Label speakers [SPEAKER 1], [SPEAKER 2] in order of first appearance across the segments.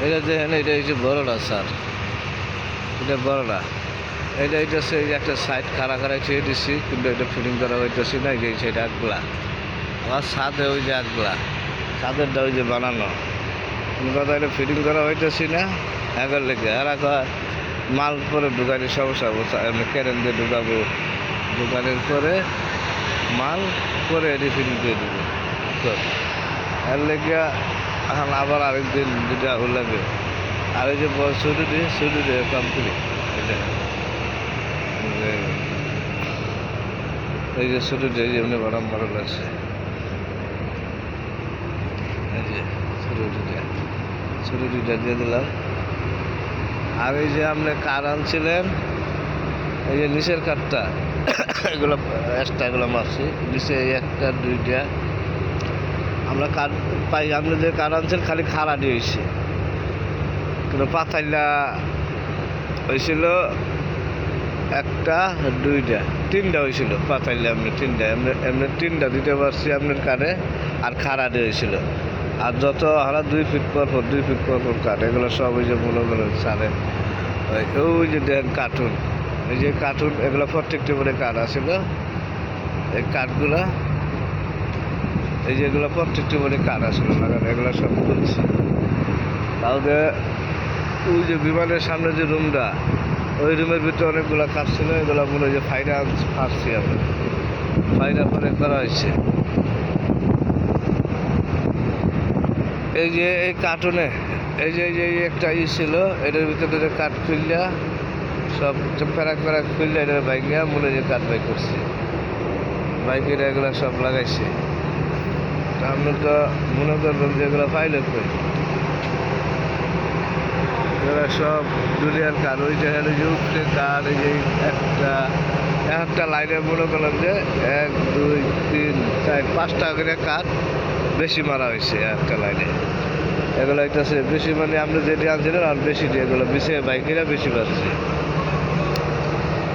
[SPEAKER 1] এটা দেখেন, এটা হচ্ছে বড়টা স্যার, এটা বড়টা। এটা হচ্ছে এই যে একটা সাইড খাড়া চেয়ে দিচ্ছি, কিন্তু এটা ফিটিং করা হইতেছি না। এই যে এটা আগলা, আমার সাথে ওই যে আগলা সাথেরটা ওই যে বানানো, কথা এটা ফিটিং করা হইতেছি না। এগার লেগে আর মাল পরে দোকানে সমস্যা এমনি কেরেন দিয়ে ঢুকাবো, দোকানের পরে মাল পরে এটি ফিটিং করে দেবো। এর লেগে এখন আবার আরেকদিন দুটা লাগে। আর ওই যে ছুটি দিয়ে কমপ্লিট। এই যে ছুটি দিয়ে যেমনি বারাম ভালো লাগছে, এই যে ছুটিটা দিয়ে দিলাম। আর এই যে আপনি কার আনছিলেন, এই যে নিচের কাঠটা এগুলো এক্সট্রাগুলো মারছি নিচে, একটা দুইটা আমরা কাঠ পাই। আপনি যে কাঠ আনছেন খালি খাড়া দিয়েছি, কিন্তু পাথাইলা হয়েছিল একটা দুইটা তিনটা হয়েছিল পাথাইলে। আপনি তিনটা এমনি তিনটা দিতে পারছি আপনার কাঠে, আর খাড়া দিয়েছিল। আর যত হারা 2 ফিট পর 2 ফিট পর কাঠ, এগুলো সব ওই যে মনে করেন সারে ওই যে দেখেন কার্টুন, এই যে কার্টুন এগুলো প্রত্যেকটি করে কাঠ আছিল। এই কাঠগুলা এই যে এগুলো প্রত্যেকটি করে কাঠ আসলো লাগানো, এগুলো সব খুলছি। তাহলে ওই যে বিমানের সামনে যে রুমটা, ওই রুমের ভিতরে অনেকগুলো কাঠ ছিল, এগুলো মনে হয় যে ফাইনান্স ফাঁসছি আমরা, ফাইনাল পরে করা হয়েছে। এই যে এই কার্টুনে এই যে একটা ছিল, এটার ভিতরে কাঠ খুললা সব প্যারাক খুললে এটা বাইকে মনে যে কাঠ বাইক করছে, বাইকের এগুলো সব লাগাইছে। আপনি তো মনে করবেন যে এগুলো ফাইলে কই, এগুলো সব দুনিয়ার কাঠ। ওই যে উঠতে কাঠ, এই যে একটা লাইনে মনে করলাম যে 1 2 3 4 5টা করে কাঠ বেশি মারা হয়েছে একটা লাইনে। এগুলো হইতেছে বেশি, মানে আপনি যেটি আনছিলেন আর বেশি দিয়ে এগুলো বেশি বাইকেরা বেশি পাচ্ছে।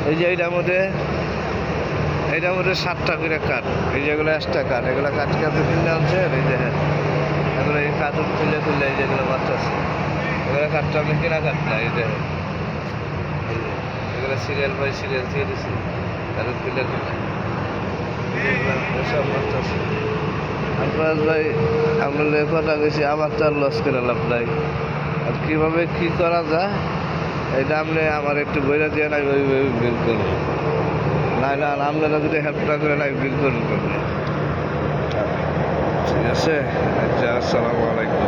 [SPEAKER 1] এই যে এইটার মধ্যে 7টা করে কাঠ, এই যে এগুলো এক্সট্রা কাঠ, এগুলো কাঠকে আপনি কিনে আনছেন। এই যে এগুলো এই কাঠুন খুলে এই যেগুলো বাচ্চাছে, এগুলো কাঠটা আপনি কেনা কাঠ না। এই যে এগুলো সিরিয়াল বাই সিরিয়াল দিয়ে দিচ্ছি, কাঠুন খুলে সব বাচ্চাছে। আপনার ভাই আমরা কথা গেছি, আমার তো আর লস করে লাভ নাই। আর কীভাবে কী করা যায় এটা আপনি আমার একটু বইটা দিয়ে নাই, ওই বিল করবো। নাহলে আর আপনারা যদি হেল্প না করে নাই বিল করুন। ঠিক আছে, আচ্ছা, আসসালামু আলাইকুম।